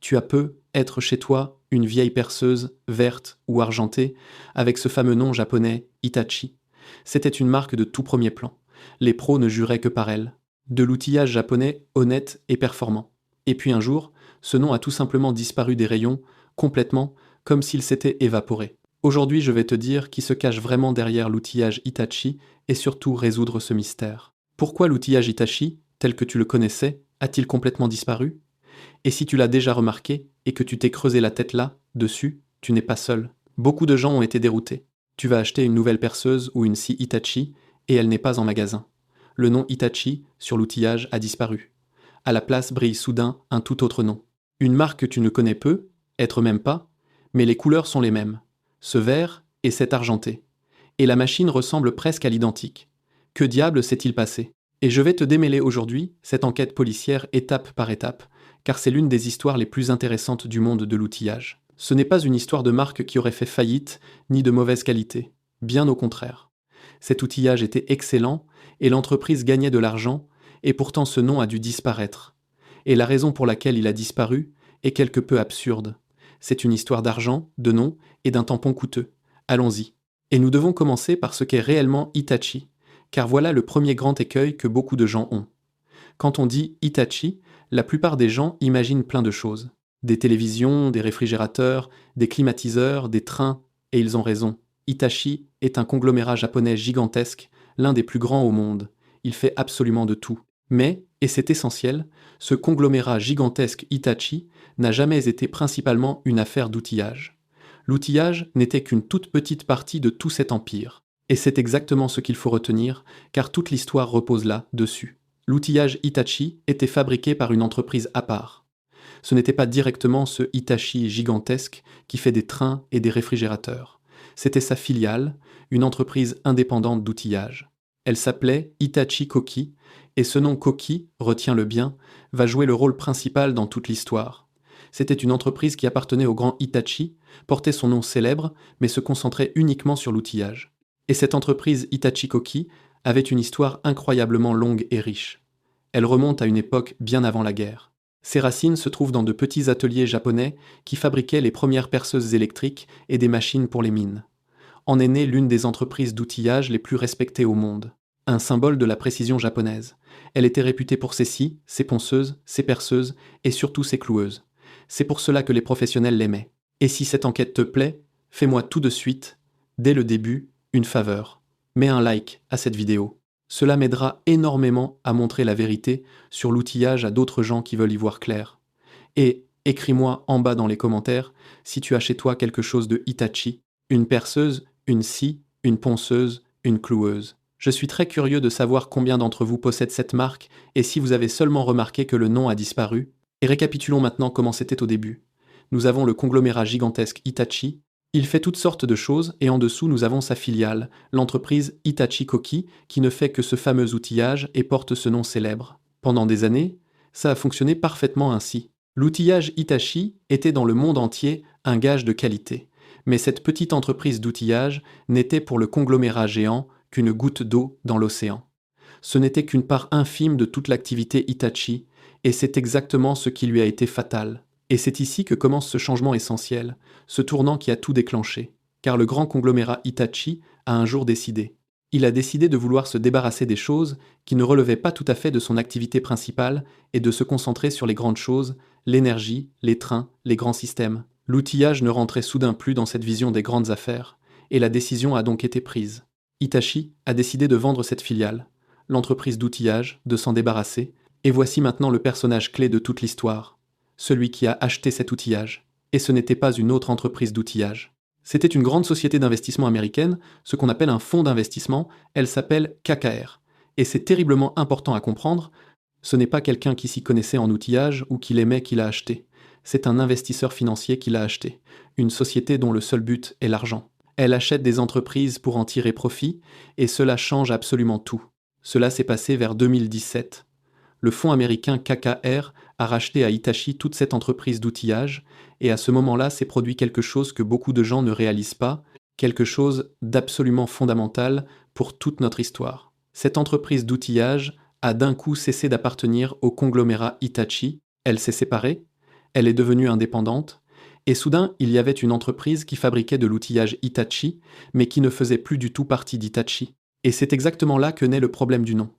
tu as être chez toi une vieille perceuse verte ou argentée avec ce fameux nom japonais Hitachi. C'était une marque de tout premier plan. Les pros ne juraient que par elle. De l'outillage japonais honnête et performant. Et puis un jour, ce nom a tout simplement disparu des rayons, complètement, comme s'il s'était évaporé. Aujourd'hui, je vais te dire qui se cache vraiment derrière l'outillage Hitachi et surtout résoudre ce mystère. Pourquoi l'outillage Hitachi, tel que tu le connaissais, a-t-il complètement disparu? Et si tu l'as déjà remarqué et que tu t'es creusé la tête là, dessus, tu n'es pas seul. Beaucoup de gens ont été déroutés. Tu vas acheter une nouvelle perceuse ou une scie Hitachi et elle n'est pas en magasin. Le nom Hitachi sur l'outillage a disparu. À la place brille soudain un tout autre nom. Une marque que tu ne connais peu, être même pas, mais les couleurs sont les mêmes. Ce vert et cet argenté. Et la machine ressemble presque à l'identique. Que diable s'est-il passé? Et je vais te démêler aujourd'hui cette enquête policière étape par étape, car c'est l'une des histoires les plus intéressantes du monde de l'outillage. Ce n'est pas une histoire de marque qui aurait fait faillite, ni de mauvaise qualité. Bien au contraire. Cet outillage était excellent, et l'entreprise gagnait de l'argent, et pourtant ce nom a dû disparaître. Et la raison pour laquelle il a disparu est quelque peu absurde. C'est une histoire d'argent, de nom et d'un tampon coûteux. Allons-y. Et nous devons commencer par ce qu'est réellement Hitachi, car voilà le premier grand écueil que beaucoup de gens ont. Quand on dit Hitachi, la plupart des gens imaginent plein de choses. Des télévisions, des réfrigérateurs, des climatiseurs, des trains, et ils ont raison. Hitachi est un conglomérat japonais gigantesque, l'un des plus grands au monde. Il fait absolument de tout. Mais, et c'est essentiel, ce conglomérat gigantesque Hitachi n'a jamais été principalement une affaire d'outillage. L'outillage n'était qu'une toute petite partie de tout cet empire. Et c'est exactement ce qu'il faut retenir, car toute l'histoire repose là, dessus. L'outillage Hitachi était fabriqué par une entreprise à part. Ce n'était pas directement ce Hitachi gigantesque qui fait des trains et des réfrigérateurs. C'était sa filiale, une entreprise indépendante d'outillage. Elle s'appelait Hitachi Koki, et ce nom Koki, retiens-le bien, va jouer le rôle principal dans toute l'histoire. C'était une entreprise qui appartenait au grand Hitachi, portait son nom célèbre, mais se concentrait uniquement sur l'outillage. Et cette entreprise Hitachi Koki avait une histoire incroyablement longue et riche. Elle remonte à une époque bien avant la guerre. Ses racines se trouvent dans de petits ateliers japonais qui fabriquaient les premières perceuses électriques et des machines pour les mines. En est née l'une des entreprises d'outillage les plus respectées au monde. Un symbole de la précision japonaise. Elle était réputée pour ses scies, ses ponceuses, ses perceuses et surtout ses cloueuses. C'est pour cela que les professionnels l'aimaient. Et si cette enquête te plaît, fais-moi tout de suite, dès le début, une faveur. Mets un like à cette vidéo. Cela m'aidera énormément à montrer la vérité sur l'outillage à d'autres gens qui veulent y voir clair. Et écris-moi en bas dans les commentaires si tu as chez toi quelque chose de Hitachi, une perceuse, une scie, une ponceuse, une cloueuse. Je suis très curieux de savoir combien d'entre vous possèdent cette marque et si vous avez seulement remarqué que le nom a disparu. Et récapitulons maintenant comment c'était au début. Nous avons le conglomérat gigantesque Hitachi. Il fait toutes sortes de choses et en dessous nous avons sa filiale, l'entreprise Hitachi Koki, qui ne fait que ce fameux outillage et porte ce nom célèbre. Pendant des années, ça a fonctionné parfaitement ainsi. L'outillage Hitachi était dans le monde entier un gage de qualité. Mais cette petite entreprise d'outillage n'était pour le conglomérat géant qu'une goutte d'eau dans l'océan. Ce n'était qu'une part infime de toute l'activité Hitachi, et c'est exactement ce qui lui a été fatal. Et c'est ici que commence ce changement essentiel, ce tournant qui a tout déclenché. Car le grand conglomérat Hitachi a un jour décidé. Il a décidé de vouloir se débarrasser des choses qui ne relevaient pas tout à fait de son activité principale et de se concentrer sur les grandes choses, l'énergie, les trains, les grands systèmes. L'outillage ne rentrait soudain plus dans cette vision des grandes affaires, et la décision a donc été prise. Hitachi a décidé de vendre cette filiale, l'entreprise d'outillage, de s'en débarrasser, et voici maintenant le personnage clé de toute l'histoire, celui qui a acheté cet outillage. Et ce n'était pas une autre entreprise d'outillage. C'était une grande société d'investissement américaine, ce qu'on appelle un fonds d'investissement, elle s'appelle KKR. Et c'est terriblement important à comprendre, ce n'est pas quelqu'un qui s'y connaissait en outillage ou qui l'aimait qui l'a acheté. C'est un investisseur financier qui l'a acheté, une société dont le seul but est l'argent. Elle achète des entreprises pour en tirer profit, et cela change absolument tout. Cela s'est passé vers 2017. Le fonds américain KKR a racheté à Hitachi toute cette entreprise d'outillage, et à ce moment-là s'est produit quelque chose que beaucoup de gens ne réalisent pas, quelque chose d'absolument fondamental pour toute notre histoire. Cette entreprise d'outillage a d'un coup cessé d'appartenir au conglomérat Hitachi, elle s'est séparée, Elle est devenue indépendante, et soudain il y avait une entreprise qui fabriquait de l'outillage Hitachi, mais qui ne faisait plus du tout partie d'Hitachi. Et c'est exactement là que naît le problème du nom.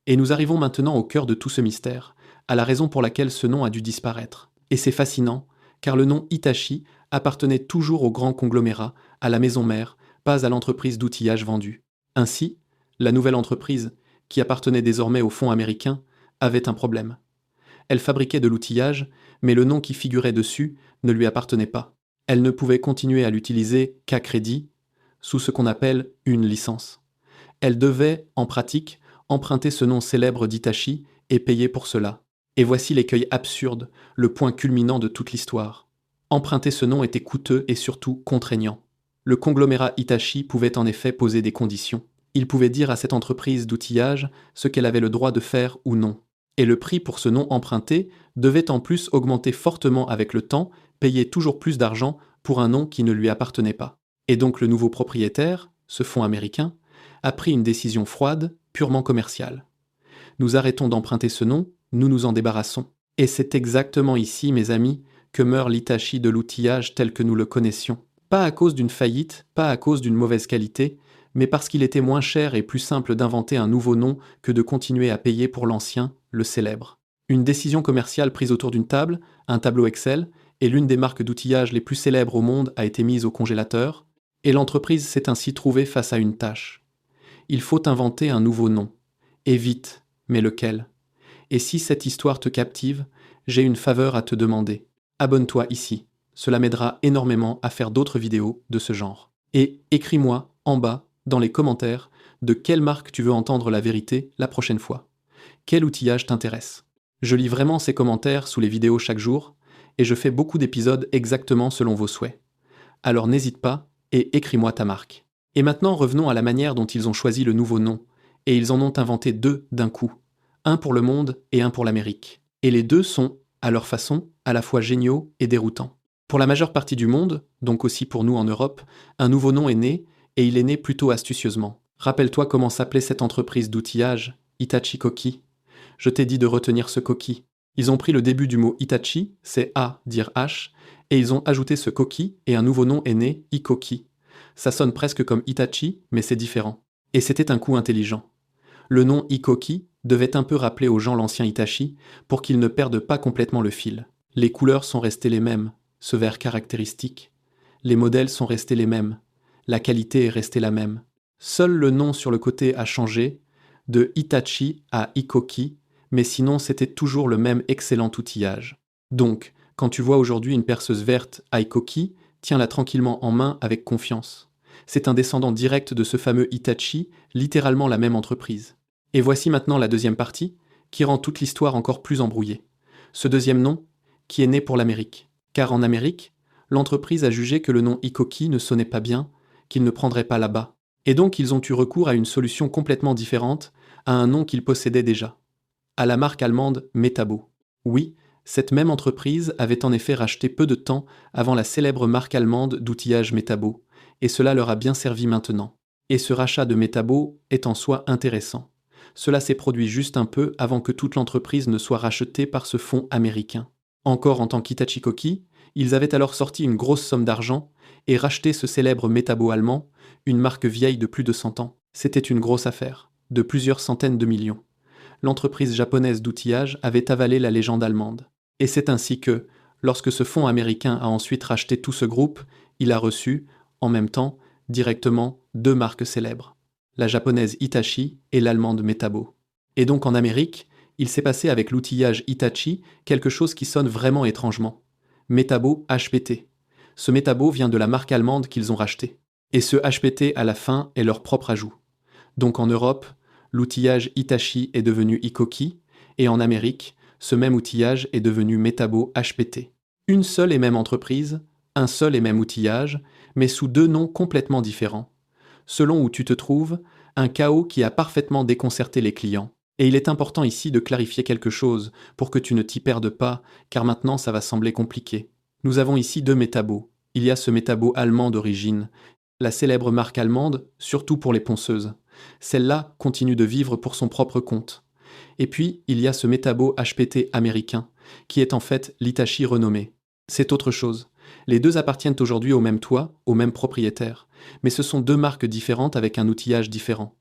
Et nous arrivons maintenant au cœur de tout ce mystère, à la raison pour laquelle ce nom a dû disparaître. Et c'est fascinant, car le nom Hitachi appartenait toujours au grand conglomérat, à la maison mère, pas à l'entreprise d'outillage vendue. Ainsi, la nouvelle entreprise, qui appartenait désormais au fonds américain, avait un problème. Elle fabriquait de l'outillage, mais le nom qui figurait dessus ne lui appartenait pas. Elle ne pouvait continuer à l'utiliser qu'à crédit, sous ce qu'on appelle une licence. Elle devait, en pratique, emprunter ce nom célèbre d'Hitachi et payer pour cela. Et voici l'écueil absurde, le point culminant de toute l'histoire. Emprunter ce nom était coûteux et surtout contraignant. Le conglomérat Hitachi pouvait en effet poser des conditions. Il pouvait dire à cette entreprise d'outillage ce qu'elle avait le droit de faire ou non. Et le prix pour ce nom emprunté devait en plus augmenter fortement avec le temps, payer toujours plus d'argent pour un nom qui ne lui appartenait pas. Et donc le nouveau propriétaire, ce fonds américain, a pris une décision froide, purement commerciale. Nous arrêtons d'emprunter ce nom, nous nous en débarrassons. Et c'est exactement ici, mes amis, que meurt l'Hitachi de l'outillage tel que nous le connaissions. Pas à cause d'une faillite, pas à cause d'une mauvaise qualité, mais parce qu'il était moins cher et plus simple d'inventer un nouveau nom que de continuer à payer pour l'ancien, le célèbre. Une décision commerciale prise autour d'une table, un tableau Excel, et l'une des marques d'outillage les plus célèbres au monde a été mise au congélateur, et l'entreprise s'est ainsi trouvée face à une tâche. Il faut inventer un nouveau nom. Et vite, mais lequel ? Et si cette histoire te captive, j'ai une faveur à te demander. Abonne-toi ici. Cela m'aidera énormément à faire d'autres vidéos de ce genre. Et écris-moi en bas, dans les commentaires, de quelle marque tu veux entendre la vérité la prochaine fois. Quel outillage t'intéresse ? Je lis vraiment ces commentaires sous les vidéos chaque jour, et je fais beaucoup d'épisodes exactement selon vos souhaits. Alors n'hésite pas et écris-moi ta marque. Et maintenant revenons à la manière dont ils ont choisi le nouveau nom, et ils en ont inventé deux d'un coup. Un pour le monde et un pour l'Amérique. Et les deux sont, à leur façon, à la fois géniaux et déroutants. Pour la majeure partie du monde, donc aussi pour nous en Europe, un nouveau nom est né, et il est né plutôt astucieusement. Rappelle-toi comment s'appelait cette entreprise d'outillage, Hitachi Koki. Je t'ai dit de retenir ce Koki. Ils ont pris le début du mot Hitachi, c'est A dire H, et ils ont ajouté ce Koki, et un nouveau nom est né, Hikoki. Ça sonne presque comme Hitachi, mais c'est différent. Et c'était un coup intelligent. Le nom Hikoki devait un peu rappeler aux gens l'ancien Hitachi pour qu'ils ne perdent pas complètement le fil. Les couleurs sont restées les mêmes, ce vert caractéristique. Les modèles sont restés les mêmes. La qualité est restée la même. Seul le nom sur le côté a changé, de Hitachi à Hikoki, mais sinon c'était toujours le même excellent outillage. Donc, quand tu vois aujourd'hui une perceuse verte à Hikoki, tiens-la tranquillement en main avec confiance. C'est un descendant direct de ce fameux Hitachi, littéralement la même entreprise. Et voici maintenant la deuxième partie, qui rend toute l'histoire encore plus embrouillée. Ce deuxième nom, qui est né pour l'Amérique. Car en Amérique, l'entreprise a jugé que le nom Hikoki ne sonnait pas bien, qu'il ne prendrait pas là-bas. Et donc ils ont eu recours à une solution complètement différente, à un nom qu'ils possédaient déjà. À la marque allemande Metabo. Oui, cette même entreprise avait en effet racheté peu de temps avant la célèbre marque allemande d'outillage Metabo, et cela leur a bien servi maintenant. Et ce rachat de Metabo est en soi intéressant. Cela s'est produit juste un peu avant que toute l'entreprise ne soit rachetée par ce fonds américain. Encore en tant qu'Hitachi Koki, ils avaient alors sorti une grosse somme d'argent et racheté ce célèbre Metabo allemand, une marque vieille de plus de 100 ans. C'était une grosse affaire, de plusieurs centaines de millions. L'entreprise japonaise d'outillage avait avalé la légende allemande. Et c'est ainsi que, lorsque ce fonds américain a ensuite racheté tout ce groupe, il a reçu, en même temps, directement deux marques célèbres, la japonaise Hitachi et l'allemande Metabo. Et donc en Amérique, il s'est passé avec l'outillage Hitachi quelque chose qui sonne vraiment étrangement. Metabo HPT. Ce Metabo vient de la marque allemande qu'ils ont racheté. Et ce HPT à la fin est leur propre ajout. Donc en Europe, l'outillage Hitachi est devenu Hikoki, et en Amérique, ce même outillage est devenu Metabo HPT. Une seule et même entreprise, un seul et même outillage, mais sous deux noms complètement différents. Selon où tu te trouves, un chaos qui a parfaitement déconcerté les clients. Et il est important ici de clarifier quelque chose pour que tu ne t'y perdes pas, car maintenant ça va sembler compliqué. Nous avons ici deux Metabo. Il y a ce Metabo allemand d'origine, la célèbre marque allemande, surtout pour les ponceuses. Celle-là continue de vivre pour son propre compte. Et puis, il y a ce Metabo HPT américain, qui est en fait l'Hitachi renommé. C'est autre chose. Les deux appartiennent aujourd'hui au même toit, au même propriétaire, mais ce sont deux marques différentes avec un outillage différent.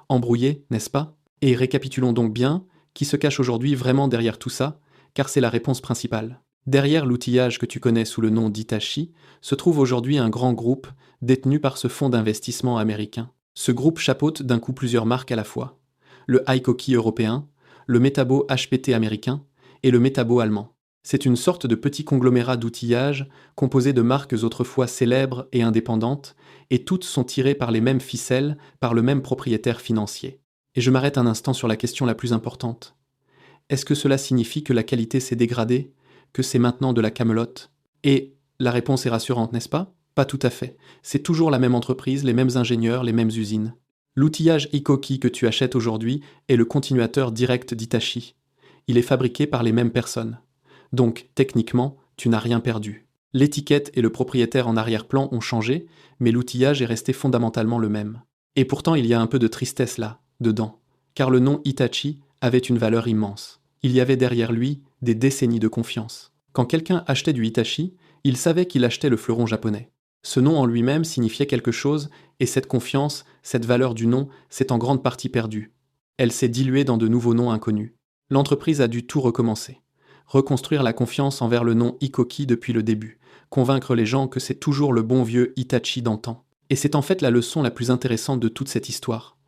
Embrouillé, n'est-ce pas? Et récapitulons donc bien, qui se cache aujourd'hui vraiment derrière tout ça, car c'est la réponse principale. Derrière l'outillage que tu connais sous le nom d'Hitachi, se trouve aujourd'hui un grand groupe détenu par ce fonds d'investissement américain. Ce groupe chapeaute d'un coup plusieurs marques à la fois. Le Aikoki européen, le Metabo HPT américain et le Metabo allemand. C'est une sorte de petit conglomérat d'outillage composé de marques autrefois célèbres et indépendantes, et toutes sont tirées par les mêmes ficelles, par le même propriétaire financier. Et je m'arrête un instant sur la question la plus importante. Est-ce que cela signifie que la qualité s'est dégradée, que c'est maintenant de la camelote? Et la réponse est rassurante, n'est-ce pas? Pas tout à fait. C'est toujours la même entreprise, les mêmes ingénieurs, les mêmes usines. L'outillage Ikoki que tu achètes aujourd'hui est le continuateur direct d'Hitachi. Il est fabriqué par les mêmes personnes. Donc, techniquement, tu n'as rien perdu. L'étiquette et le propriétaire en arrière-plan ont changé, mais l'outillage est resté fondamentalement le même. Et pourtant, il y a un peu de tristesse là, dedans, car le nom Hitachi avait une valeur immense. Il y avait derrière lui des décennies de confiance. Quand quelqu'un achetait du Hitachi, il savait qu'il achetait le fleuron japonais. Ce nom en lui-même signifiait quelque chose, et cette confiance, cette valeur du nom, s'est en grande partie perdue. Elle s'est diluée dans de nouveaux noms inconnus. L'entreprise a dû tout recommencer. Reconstruire la confiance envers le nom Ikoki depuis le début, convaincre les gens que c'est toujours le bon vieux Hitachi d'antan. Et c'est en fait la leçon la plus intéressante de toute cette histoire.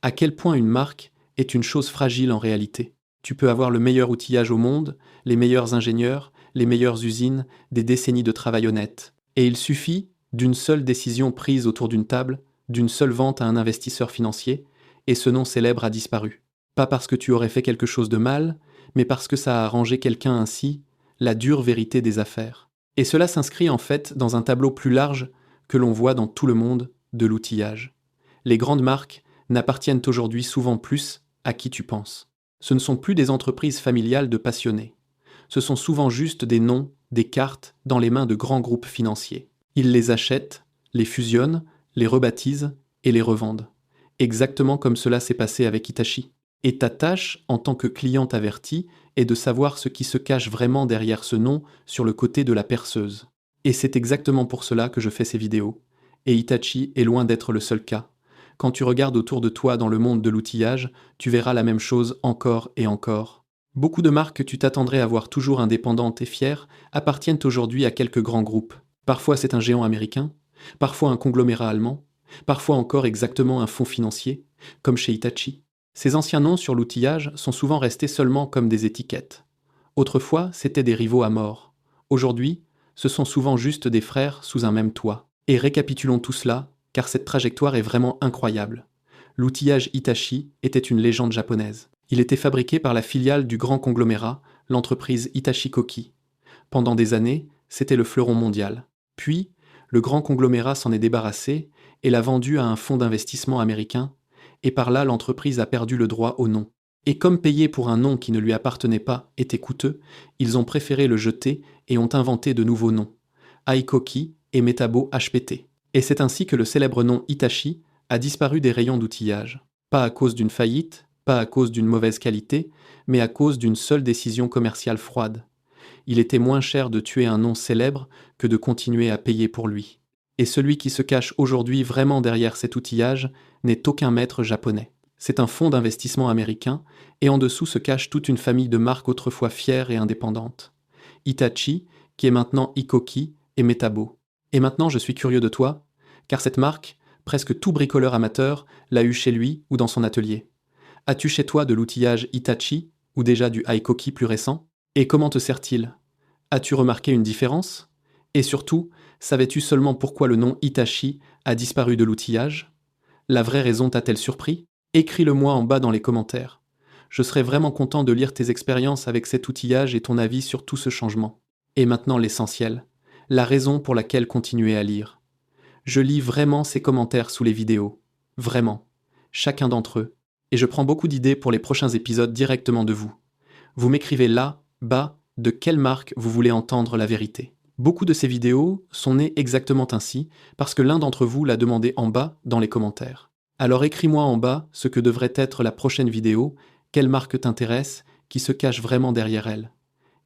À quel point une marque est une chose fragile en réalité. Tu peux avoir le meilleur outillage au monde, les meilleurs ingénieurs, les meilleures usines, des décennies de travail honnête. Et il suffit d'une seule décision prise autour d'une table, d'une seule vente à un investisseur financier, et ce nom célèbre a disparu. Pas parce que tu aurais fait quelque chose de mal, mais parce que ça a arrangé quelqu'un ainsi, la dure vérité des affaires. Et cela s'inscrit en fait dans un tableau plus large que l'on voit dans tout le monde de l'outillage. Les grandes marques n'appartiennent aujourd'hui souvent plus à qui tu penses. Ce ne sont plus des entreprises familiales de passionnés. Ce sont souvent juste des noms, des cartes dans les mains de grands groupes financiers. Ils les achètent, les fusionnent, les rebaptisent et les revendent. Exactement comme cela s'est passé avec Hitachi. Et ta tâche, en tant que cliente avertie, est de savoir ce qui se cache vraiment derrière ce nom sur le côté de la perceuse. Et c'est exactement pour cela que je fais ces vidéos. Et Hitachi est loin d'être le seul cas. Quand tu regardes autour de toi dans le monde de l'outillage, tu verras la même chose encore et encore. Beaucoup de marques que tu t'attendrais à voir toujours indépendantes et fières appartiennent aujourd'hui à quelques grands groupes. Parfois c'est un géant américain, parfois un conglomérat allemand, parfois encore exactement un fonds financier, comme chez Hitachi. Ces anciens noms sur l'outillage sont souvent restés seulement comme des étiquettes. Autrefois, c'étaient des rivaux à mort. Aujourd'hui, ce sont souvent juste des frères sous un même toit. Et récapitulons tout cela, car cette trajectoire est vraiment incroyable. L'outillage Hitachi était une légende japonaise. Il était fabriqué par la filiale du grand conglomérat, l'entreprise Hitachi Koki. Pendant des années, c'était le fleuron mondial. Puis, le grand conglomérat s'en est débarrassé et l'a vendu à un fonds d'investissement américain, et par là l'entreprise a perdu le droit au nom. Et comme payer pour un nom qui ne lui appartenait pas était coûteux, ils ont préféré le jeter et ont inventé de nouveaux noms, Aikoki et Metabo HPT. Et c'est ainsi que le célèbre nom Hitachi a disparu des rayons d'outillage. Pas à cause d'une faillite, pas à cause d'une mauvaise qualité, mais à cause d'une seule décision commerciale froide. Il était moins cher de tuer un nom célèbre que de continuer à payer pour lui. Et celui qui se cache aujourd'hui vraiment derrière cet outillage n'est aucun maître japonais. C'est un fonds d'investissement américain, et en dessous se cache toute une famille de marques autrefois fières et indépendantes. Hitachi, qui est maintenant Ikoki, et Metabo. Et maintenant je suis curieux de toi, car cette marque, presque tout bricoleur amateur, l'a eu chez lui ou dans son atelier. As-tu chez toi de l'outillage Hitachi, ou déjà du Aikoki plus récent? Et comment te sert-il? As-tu remarqué une différence? Et surtout, savais-tu seulement pourquoi le nom Hitachi a disparu de l'outillage? La vraie raison t'a-t-elle surpris? Écris-le-moi en bas dans les commentaires. Je serais vraiment content de lire tes expériences avec cet outillage et ton avis sur tout ce changement. Et maintenant l'essentiel, la raison pour laquelle continuer à lire. Je lis vraiment ces commentaires sous les vidéos. Vraiment. Chacun d'entre eux. Et je prends beaucoup d'idées pour les prochains épisodes directement de vous. Vous m'écrivez là, bas, de quelle marque vous voulez entendre la vérité. Beaucoup de ces vidéos sont nées exactement ainsi, parce que l'un d'entre vous l'a demandé en bas dans les commentaires. Alors écris-moi en bas ce que devrait être la prochaine vidéo, quelle marque t'intéresse, qui se cache vraiment derrière elle.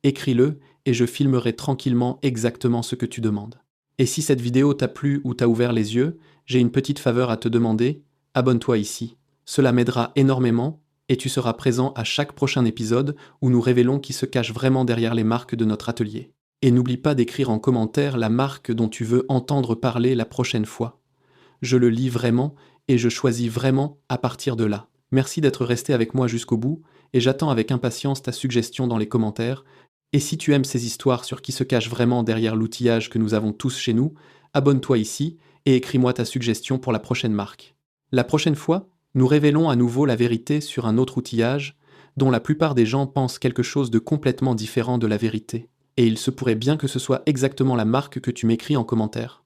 écris-le et je filmerai tranquillement exactement ce que tu demandes. Et si cette vidéo t'a plu ou t'a ouvert les yeux, j'ai une petite faveur à te demander, abonne-toi ici. Cela m'aidera énormément et tu seras présent à chaque prochain épisode où nous révélons qui se cache vraiment derrière les marques de notre atelier. Et n'oublie pas d'écrire en commentaire la marque dont tu veux entendre parler la prochaine fois. Je le lis vraiment et je choisis vraiment à partir de là. Merci d'être resté avec moi jusqu'au bout et j'attends avec impatience ta suggestion dans les commentaires. Et si tu aimes ces histoires sur qui se cache vraiment derrière l'outillage que nous avons tous chez nous, abonne-toi ici et écris-moi ta suggestion pour la prochaine marque. La prochaine fois, nous révélons à nouveau la vérité sur un autre outillage dont la plupart des gens pensent quelque chose de complètement différent de la vérité. Et il se pourrait bien que ce soit exactement la marque que tu m'écris en commentaire.